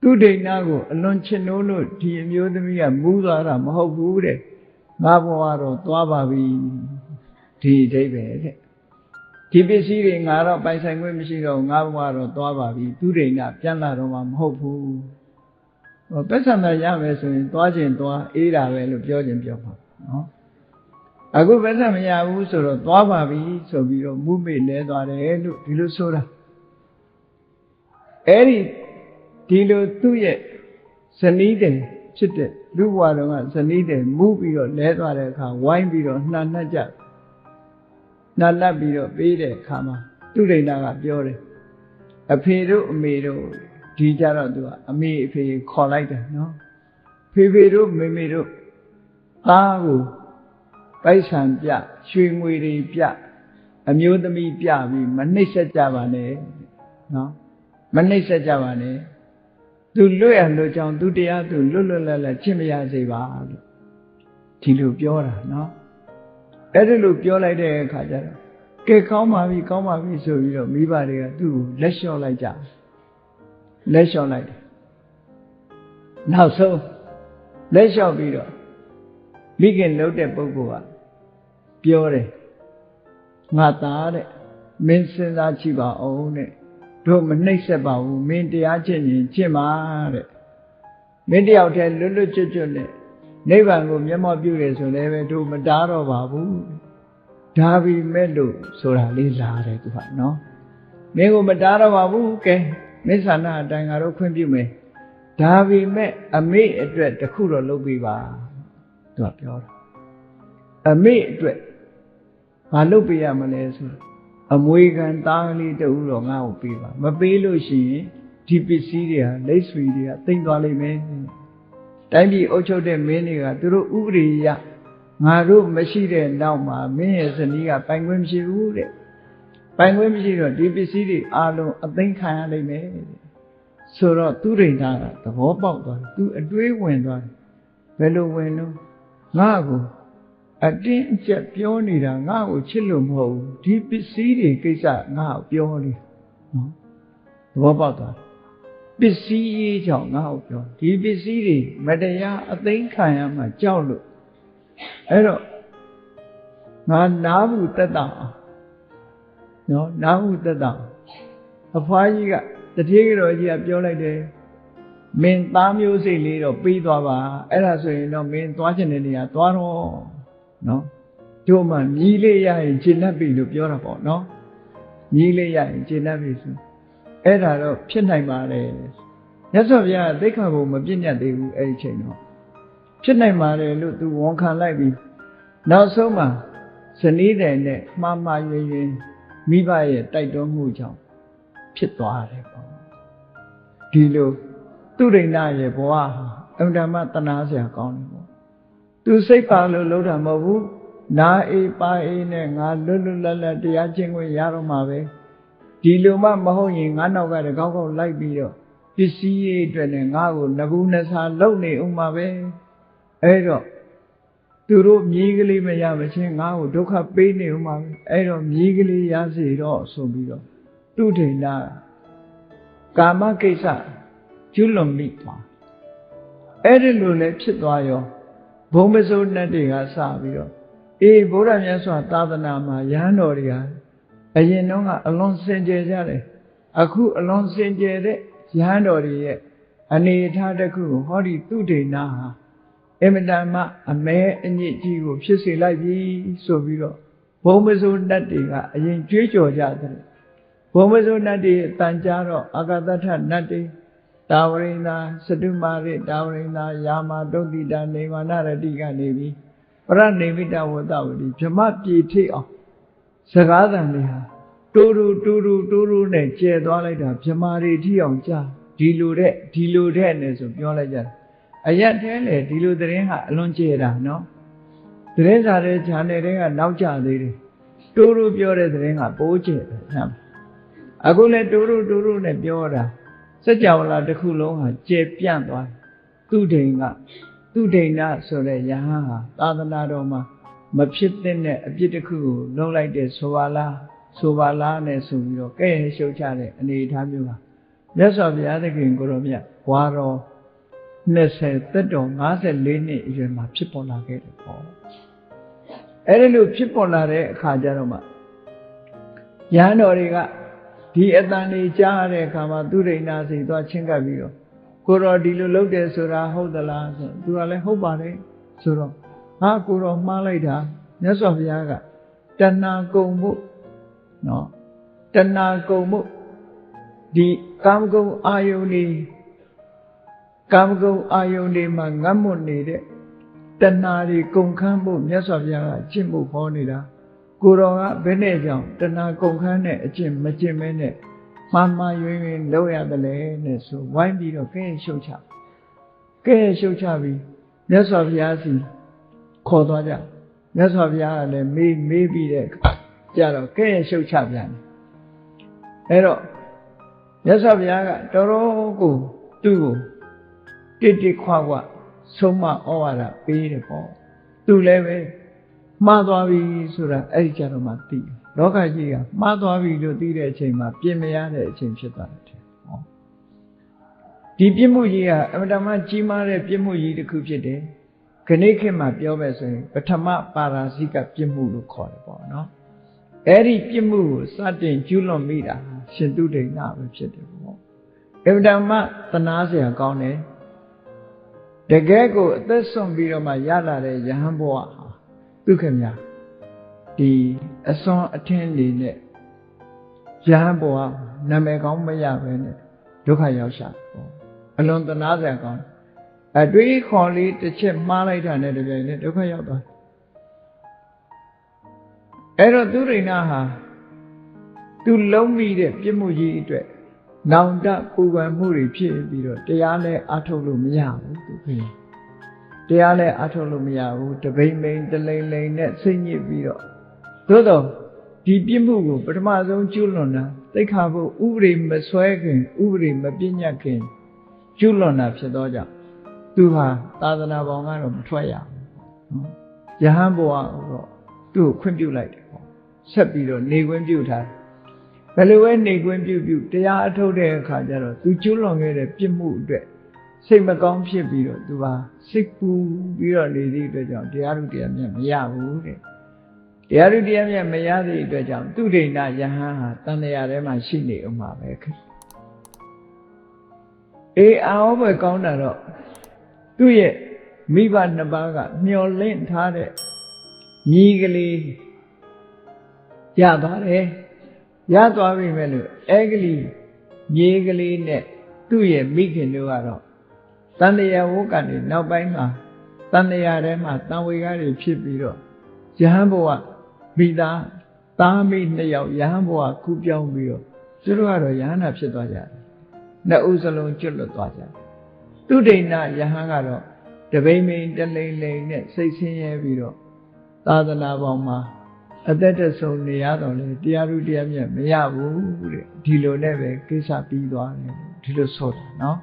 သူဒိဏကိုအလွန်ချစ်နိုးလို့ဒီအမျိုးသမီးကမူးသွားတာမဟုတ်ဘူးတဲ့ငါဘဝတော့သွားပါပြီဒီအဓိပ္ပာယ်တဲ့ဒီပစ္စည်းတွေငါတော့ပိုင်ဆိုင်ခွင့်မရှိတော့ငါဘဝတော့သွားပါပြီသူဒိဏပြန်လာတော့မှမဟုတ်ဘူးပက်ဆံမရမယ်ဆိုရင်သွားခြင်းသွားအေးတာပဲလို့ပြောခြင်းပြောပါနော်အခုပက်ဆံမရဘူးဆိုတော့သွားပါပြီဆိုပြီးတော့မူးမေ့လဲသွားတယ်လို့ဒီလိုဆိုတာအဲ့ဒီလိုသူ့ရဲ့ဇနီးတယ်ဖြစ်တဲ့လူဘဝတော်ကဇနီးတယ်မူးပြီးတော့လဲသွားတဲ့အခါဝိုင်းပြီးတော့နှံ့နှက်ကြနှံ့နှက်ပြီးတော့ပေးတဲ့အခါမှာသူဒိဏကပြောတယ်အဖေတို့အမေတို့ဒီကြတော့သူကအမေအဖေခေါ်လိုက်တယ်နော်ဖေဖေတို့မေမေတို့သားကိုပိုက်ဆံပြရွှေငွေတွေပြအမျိုးသမီးပြပြီးမနှိမ့်ဆက်ကြပါနဲ့နော်မနှိမ့်ဆက်ကြပါနဲ့သူလွတ်ရလို့ကြောင့်သူတရားသူလွတ်လွတ်လပ်လပ်ချစ်မရစေပါလို့ဒီလိုပြောတာနော်အဲ့ဒီလိုပြောလိုက်တဲ့အခါကျတော့ကဲကောင်းပါပြီကောင်းပါပြီဆိုပြီးတော့မိဘတွေကသူ့ကိုလက်လျှော့လိုက်ကြလက်လျှော့လိုက်တယ်နောက်ဆုံးလက်လျှော့ပြီးတော့မိခင်လှုပ်တဲ့ပုဂ္ဂိုလ်ကပြောတယ်ငါသားတဲ့မင်းစဉ်းစားကြည့်ပါဦးတဲ့တို့မနှိမ့်ဆက်ပါဘူးမင်းတရားကျင့်ရင်ကျင့်ပါတဲ့မင်းတယောက်တည်းလွတ်လွတ်ကျွတ်ကျွတ်နဲ့နိဗ္ဗာန်ကိုမျက်မှောက်ပြုရဆိုလည်းပဲတို့မတားတော့ပါဘူးဒါပေမဲ့လို့ဆိုတာလေးလာတယ်သူကနော်မင်းကိုမတားတော့ပါဘူးကဲမစ္ဆာနာအတိုင်းငါတို့ခွင့်ပြုမယ်ဒါပေမဲ့အမေအတွက်တခုတော့လုပ်ပေးပါသူကပြောတာအမေအတွက်ဘာလုပ်ပေးရမလဲဆိုအမွေခံသားကလေးတူတော့ငါ့ကိုပေးပါမပေးလို့ရှိရင်ဒီပစ္စည်းတွေဟာလက်ဆွေတွေကတိမ်သွားလိမ့်မယ်တိုင်းပြည်အုပ်ချုပ်တဲ့မင်းတွေကသူတို့ဥပဒေရငါတို့မရှိတဲ့နောက်မှာမင်းရဲ့ဇနီးကပိုင်ခွင့်မရှိဘူးတဲ့ပိုင်ခွင့်မရှိတော့ဒီပစ္စည်းတွေအားလုံးအသိမ်းခံရလိမ့်မယ်တဲ့ဆိုတော့သူဒိဏကသဘောပေါက်သွားတယ်သူအတွေးဝင်သွားတယ်ဘယ်လိုဝင်လို့ငါ့ကိုအတင်းအကျပ်ပြောနေတာငါ့ကိုချစ်လို့မဟုတ်ဘူးဒီပစ္စည်းတွေကိစ္စငါ့ကိုပြောနေနော်သဘောပေါက်သွားတယ်ပစ္စည်းရေးကြောင့်ငါ့ကိုပြောဒီပစ္စည်းတွေမတရားအသိမ်းခံရမှကြောက်လို့အဲ့တော့ငါနားဘူးတက်တာနော်နားဘူးတက်တာအဖွားကြီးကတတိယတော်ကြီးကပြောလိုက်တယ်မင်းသားမျိုးစိတ်လေးတော့ပြီးသွားပါအဲ့ဒါဆိုရင်တော့မင်းသွားချင်တဲ့နေရာသွားတော့နော်တို့မှမြည်လေးရရင်ခြေနှက်ပြီလို့ပြောတာပေါ့နော်မြည်လေးရရင်ခြေနှက်ပြီဆိုအဲ့ဒါတော့ဖြစ်နိုင်ပါတယ်မြတ်စွာဘုရားသိက္ခာပုဒ်မပြည့်ညတ်သေးဘူးအဲ့ဒီချိန်တော့ဖြစ်နိုင်ပါတယ်လို့သူဝန်ခံလိုက်ပြီးနောက်ဆုံးမှာဇနီးတယ်နဲ့မှားမှားရွင်ရွင်မိဘရဲ့တိုက်တွန်းမှုကြောင့်ဖြစ်သွားတယ်ပေါ့ဒီလိုသူဒိဏရဲ့ဘဝဟာအမှန်တမ်းတနာစရာကောင်းတယ်ပေါ့သူစိတ်ပါလို့လုပ်တာမဟုတ်ဘူးနာအေးပါအေးနဲ့ငါလွတ်လွတ်လပ်လပ်တရားကျင့်ခွင့်ရတော့မှာပဲဒီလိုမှမဟုတ်ရင်ငါနောက်ကတကောက်ကောက်လိုက်ပြီးတော့ပစ္စည်းရေးအတွက်နဲ့ငါ့ကိုငကူနှစာလုံနေဥမှာပဲအဲ့တော့သူတို့မြည်ကလေးမရမချင်းငါ့ကိုဒုက္ခပေးနေဥမှာပဲအဲ့တော့မြည်ကလေးရစီတော့ဆိုပြီးတော့သူဒိဏကာမကိစ္စကျွလွန်မိသွားအဲ့ဒီလိုလည်းဖြစ်သွားရောဘုံမစိုးနတ်တွေကစပြီးတော့အေးဗုဒ္ဓမြတ်စွာသာသနာမှာယဟန်တော်တွေဟာအရင်တော့ကအလွန်စင်ကြယ်ကြတယ်အခုအလွန်စင်ကြယ်တဲ့ယဟန်တော်တွေရဲ့အနေအထားတစ်ခုကိုဟောဒီသူဒိဏဟာအမတန်မှအမဲအညစ်ကြီးကိုဖြစ်စေလိုက်ပြီဆိုပြီးတော့ဘုံမစိုးနတ်တွေကအရင်ကြွေးကြော်ကြတယ်ဘုံမစိုးနတ်တွေတန်ကြတော့အာဂတထနတ်တွေတာဝရိန္ဒာစတုမာရိတာဝရိန္ဒာယာမတုတ်တိတာနေဝနရတိကနေပြီးပရနေမိတဝတ္တဝတိဗြဟ္မပြေထိအောင်စကားသံတွေဟာတူတူနဲ့ကျဲသွားလိုက်တာဗြဟ္မာတွေထိအောင်ကြားဒီလိုတဲ့နဲ့ဆိုပြောလိုက်ကြတယ်အရက်ထဲလေဒီလိုသတင်းဟာအလွန်ကျဲတာနော်သတင်းစာတဲ့ channel တွေကနောက်ကျသေးတယ်တူပြောတဲ့သတင်းကပိုးကျဲတယ်ဟမ်အခုလည်းတူနဲ့ပြောတာစัจ java လာတစ်ခုလုံးဟာကျဲပြန့်သွားသူဒိဏဆိုတဲ့ယဟန်ဟာသာသနာတော်မှာမဖြစ်တဲ့အပြစ်တစ်ခုကိုလုပ်လိုက်တဲ့ဆိုပါလားနဲ့ဆိုပြီးတော့ကဲ့ရဲ့ရှုတ်ချတဲ့အနေအထားမျိုးပါမြတ်စွာဘုရားသခင်ကိုရောမြတ် ဝါတော်20သက်တော်54နှစ်အရွယ်မှာဖြစ်ပေါ်လာခဲ့တယ်ပေါ့အဲ့ဒီလိုဖြစ်ပေါ်လာတဲ့အခါကျတော့မှယဟန်တော်တွေကဒီအတန်လေးကြားရတဲ့အခါမှာသူရိဏစီသွားချင်းကပ်ပြီးတော့ကိုတော်ဒီလိုလုပ်တယ်ဆိုတာဟုတ်သလားဆိုသူကလည်းဟုတ်ပါတယ်ဆိုတော့ဟာကိုတော်မှားလိုက်တာမြတ်စွာဘုရားကတဏှာကုန်မှုနော်တဏှာကုန်မှုဒီကာမဂုဏ်အာယုန်တွေမှာငတ်မွတ်နေတဲ့တဏှာတွေကုန်ခန်းဖို့မြတ်စွာဘုရားကကျင့်ဖို့ဟောနေတာကိုတော်ကဘယ်နဲ့ကြောင့်တဏှာကုန်ခန်းတဲ့အကျင့်မကျင့်မဲနဲ့မှားယွင်းလုပ်ရတယ်လေနဲ့ဆိုဝိုင်းပြီးတော့ကဲရှုတ်ချပြီးမြတ်စွာဘုရားစီခေါ်သွားကြမြတ်စွာဘုရားကလည်းမေးပြီးတဲ့ကြတော့ကဲရှုတ်ချပြန်အဲ့တော့မြတ်စွာဘုရားကတော်တော်ကိုသူ့ကိုတိခွာဆုံးမဩဝါဒပေးတယ်ပေါ့သူလည်းပဲမှားသွားပြီဆိုတာအဲ့ဒီကြတော့မှသိတယ်လောကကြီးကမှားသွားပြီလို့သိတဲ့အချိန်မှာပြင်မရတဲ့အချိန်ဖြစ်သွားတယ်ဟောဒီပြစ်မှုကြီးကအမတမကြီးမားတဲ့ပြစ်မှုကြီးတစ်ခုဖြစ်တယ်ခဏခေတ်မှာပြောမယ်ဆိုရင်ပထမပါရာဇိကပြစ်မှုလို့ခေါ်တယ်ပေါ့နော်အဲ့ဒီပြစ်မှုကိုစတင်ကျူးလွန်မိတာရှင်သူဒိဋ္ဌနာပဲဖြစ်တယ်ပေါ့အမတမသနာစရာကောင်းတယ်တကယ်ကိုအသက်ဆုံးပြီးတော့မှရလာတဲ့ယဟန်ဘဝဟာဒုက္ခများဒီအစွမ်းအထင်းလေးနဲ့ယဟန်ဘဝနာမည်ကောင်းမရပဲနဲ့ဒုက္ခရောက်ရှာပေါ့အလွန်သနာစရာကောင်းအတွေးခေါ်လေးတစ်ချက်မှားလိုက်တာနဲ့တပြိုင်နက်ဒုက္ခရောက်သွားအဲ့တော့သူရိဏဟာသူလုံးမိတဲ့ပြစ်မှုကြီးအတွက်နောင်တပူပန်မှုတွေဖြစ်ပြီးတော့တရားလည်းအထုတ်လို့မရဘူးသူခင်တရားလည်းအထုတ်လို့မရဘူးတပိမ့်မိန်တလိမ့်လိမ့်နဲ့စိတ်ညစ်ပြီးတော့သို့တော့ဒီပြစ်မှုကိုပထမဆုံးကျူးလွန်တာသိက္ခာပုဥပဒေမဆွဲခင်ဥပဒေမပြည့်ညတ်ခင်ကျူးလွန်တာဖြစ်သောကြောင့်သူဟာသာသနာပေါင်းကတော့မထွက်ရဘူးယဟန်ဘဝတော့သူ့ကိုခွင့်ပြုလိုက်တယ်ပေါ့ဆက်ပြီးတော့နေခွင့်ပြုထားတယ်ဘယ်လိုပဲနေခွင့်ပြုတရားအထုတ်တဲ့အခါကျတော့သူကျူးလွန်ခဲ့တဲ့ပြစ်မှုအတွက်စိတ်မကောင်းဖြစ်ပြီးတော့သူဟာစိတ်ပူပြီးတော့နေသည့်အတွက်ကြောင့်တရားဥတရားမြတ်မရဘူးတဲ့တရားဥတရားမြတ်မရသည့်အတွက်ကြောင့်သူဒိဋ္ဌယဟန်ဟာတန်တရားထဲမှာရှိနေအောင်ပါပဲခင်အားပဲကောင်းတာတော့သူ့ရဲ့မိဘနှစ်ပါးကမျောလင့်ထားတဲ့ညီကလေးရသွားတယ်ရသွားပြီမဲ့လို့အဲ့ကလေးညီကလေးနဲ့သူ့ရဲ့မိခင်တို့ကတော့တန်တရားဝုကနေနောက်ပိုင်းမှာတန်တရားထဲမှာတန်ဝေကားတွေဖြစ်ပြီးတော့ယဟန်ဘဝမိသားမိနှစ်ယောက်ယဟန်ဘဝကူးပြောင်းပြီးတော့သူတို့ကတော့ယဟန္တာဖြစ်သွားကြတယ်နှစ်ဦးစလုံးကျွတ်လွတ်သွားကြတယ်သူဒိဋ္ဌယဟန်ကတော့တပိမ့်မိန်တလိမ့်လိမ့်နဲ့စိတ်ဆင်းရဲပြီးတော့သာသနာပေါင်းမှာအသက်တဆုံနေရတော့လေတရားဥတရားမြတ်မရဘူးတဲ့ဒီလိုနဲ့ပဲကိစ္စပြီးသွားတယ်ဒီလိုဆိုတာနော်